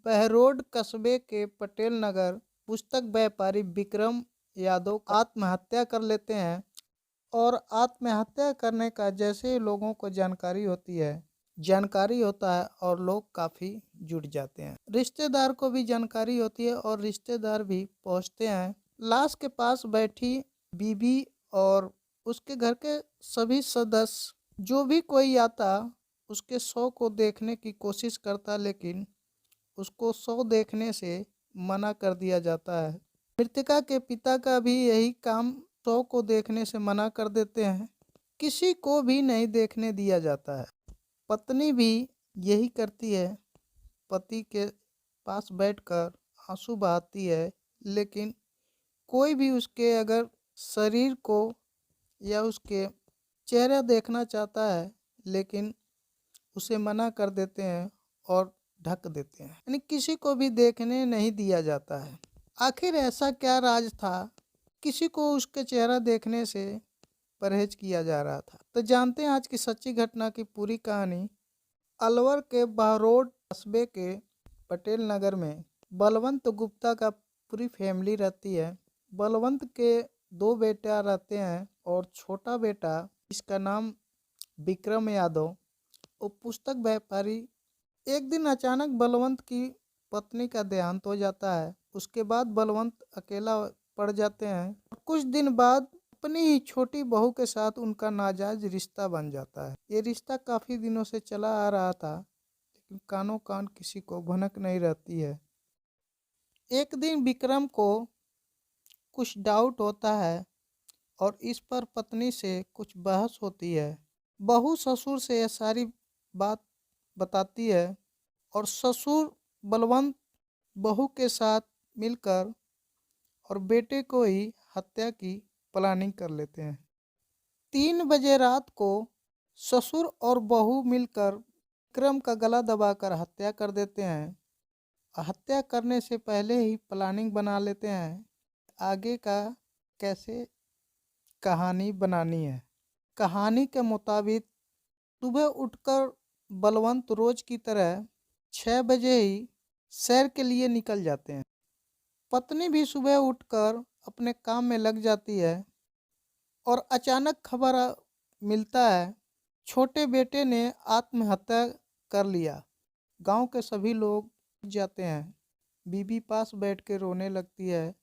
बहरोड कस्बे के पटेल नगर पुस्तक व्यापारी विक्रम यादव आत्महत्या कर लेते हैं। और आत्महत्या करने का जैसे ही लोगों को जानकारी होता है और लोग काफ़ी जुट जाते हैं। रिश्तेदार को भी जानकारी होती है और रिश्तेदार भी पहुंचते हैं। लाश के पास बैठी बीबी और उसके घर के सभी सदस्य, जो भी कोई आता उसके शव को देखने की कोशिश करता, लेकिन उसको शव देखने से मना कर दिया जाता है। मृतका के पिता का भी यही काम, शव को देखने से मना कर देते हैं। किसी को भी नहीं देखने दिया जाता है। पत्नी भी यही करती है, पति के पास बैठकर आंसू बहाती है, लेकिन कोई भी उसके अगर शरीर को या उसके चेहरा देखना चाहता है, लेकिन उसे मना कर देते हैं और ढक देते हैं, यानी किसी को भी देखने नहीं दिया जाता है। आखिर ऐसा क्या राज था, किसी को उसके चेहरा देखने से परहेज किया जा रहा था? तो जानते हैं आज की सच्ची घटना की पूरी कहानी। अलवर के बहरोड कस्बे के पटेल नगर में बलवंत गुप्ता का पूरी फैमिली रहती है। बलवंत के 2 बेटा रहते हैं और छोटा बेटा, इसका नाम विक्रम यादव, वो पुस्तक व्यापारी। एक दिन अचानक बलवंत की पत्नी का देहांत हो जाता है। उसके बाद बलवंत अकेला पड़ जाते हैं। कुछ दिन बाद अपनी ही छोटी बहू के साथ उनका नाजायज रिश्ता बन जाता है। ये रिश्ता काफी दिनों से चला आ रहा था, लेकिन कानों कान किसी को भनक नहीं रहती है। एक दिन विक्रम को कुछ डाउट होता है और इस पर पत्नी से कुछ बहस होती है। बहू ससुर से यह सारी बात बताती है और ससुर बलवंत बहू के साथ मिलकर और बेटे को ही हत्या की प्लानिंग कर लेते हैं। 3 बजे रात को ससुर और बहू मिलकर विक्रम का गला दबाकर हत्या कर देते हैं। हत्या करने से पहले ही प्लानिंग बना लेते हैं आगे का कैसे कहानी बनानी है। कहानी के मुताबिक सुबह उठकर बलवंत रोज की तरह 6 बजे ही सैर के लिए निकल जाते हैं। पत्नी भी सुबह उठकर अपने काम में लग जाती है और अचानक खबर मिलता है छोटे बेटे ने आत्महत्या कर लिया। गांव के सभी लोग जाते हैं। बीबी पास बैठ के रोने लगती है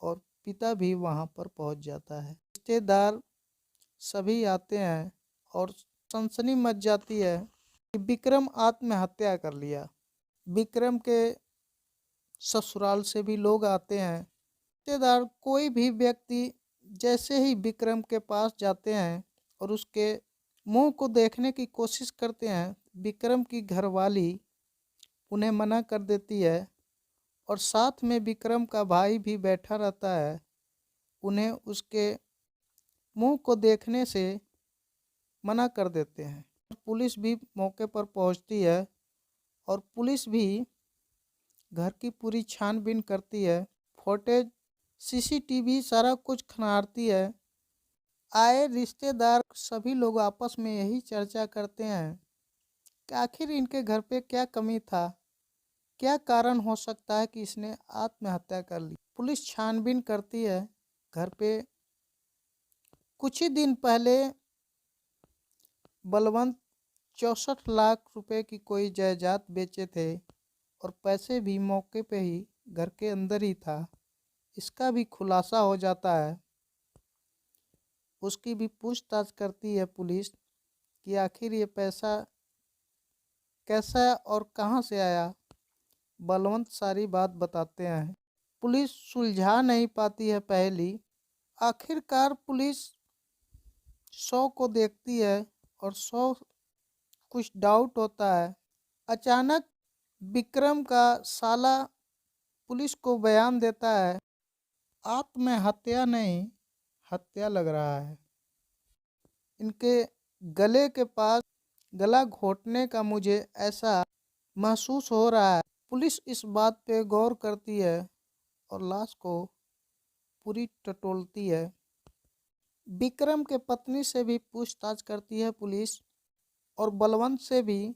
और पिता भी वहां पर पहुंच जाता है। रिश्तेदार सभी आते हैं और सनसनी मच जाती है कि विक्रम आत्महत्या कर लिया। विक्रम के ससुराल से भी लोग आते हैं। रिश्तेदार कोई भी व्यक्ति जैसे ही विक्रम के पास जाते हैं और उसके मुंह को देखने की कोशिश करते हैं, विक्रम की घरवाली उन्हें मना कर देती है और साथ में विक्रम का भाई भी बैठा रहता है। उन्हें उसके मुंह को देखने से मना कर देते हैं। पुलिस भी मौके पर पहुंचती है और पुलिस भी घर की पूरी छानबीन करती है। फुटेज, सीसीटीवी सारा कुछ खंगालती है। आए रिश्तेदार सभी लोग आपस में यही चर्चा करते हैं कि आखिर इनके घर पे क्या कमी था, क्या कारण हो सकता है कि इसने आत्महत्या कर ली। पुलिस छानबीन करती है घर पे। कुछ ही दिन पहले बलवंत 64 लाख रुपए की कोई जायदाद बेचे थे और पैसे भी मौके पे ही घर के अंदर ही था। इसका भी खुलासा हो जाता है। उसकी भी पूछताछ करती है पुलिस कि आखिर ये पैसा कैसा और कहाँ से आया। बलवंत सारी बात बताते हैं। पुलिस सुलझा नहीं पाती है पहली। आखिरकार पुलिस शव को देखती है और शव कुछ डाउट होता है। अचानक विक्रम का साला पुलिस को बयान देता है, आत्महत्या नहीं हत्या लग रहा है। इनके गले के पास गला घोटने का मुझे ऐसा महसूस हो रहा है। पुलिस इस बात पे गौर करती है और लाश को पूरी टटोलती है। विक्रम के पत्नी से भी पूछताछ करती है पुलिस और बलवंत से भी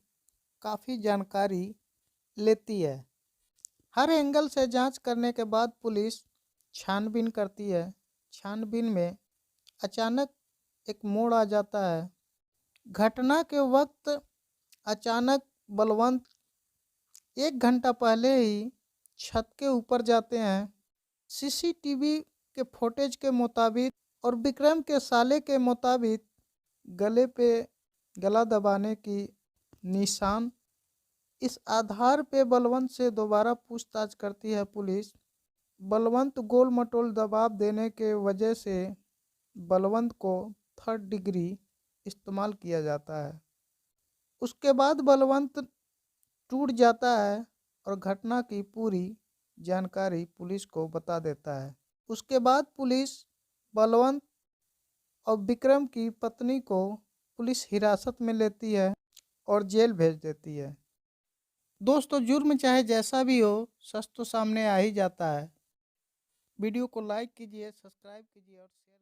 काफ़ी जानकारी लेती है। हर एंगल से जांच करने के बाद पुलिस छानबीन करती है। छानबीन में अचानक एक मोड़ आ जाता है। घटना के वक्त अचानक बलवंत 1 घंटा पहले ही छत के ऊपर जाते हैं। सीसीटीवी के फुटेज के मुताबिक और विक्रम के साले के मुताबिक गले पे गला दबाने की निशान। इस आधार पे बलवंत से दोबारा पूछताछ करती है पुलिस। बलवंत गोल मटोल दबाव देने के वजह से बलवंत को 3rd डिग्री इस्तेमाल किया जाता है। उसके बाद बलवंत टूट जाता है और घटना की पूरी जानकारी पुलिस को बता देता है। उसके बाद पुलिस बलवंत और विक्रम की पत्नी को पुलिस हिरासत में लेती है और जेल भेज देती है। दोस्तों, जुर्म चाहे जैसा भी हो, सच तो सामने आ ही जाता है। वीडियो को लाइक कीजिए, सब्सक्राइब कीजिए और शेयर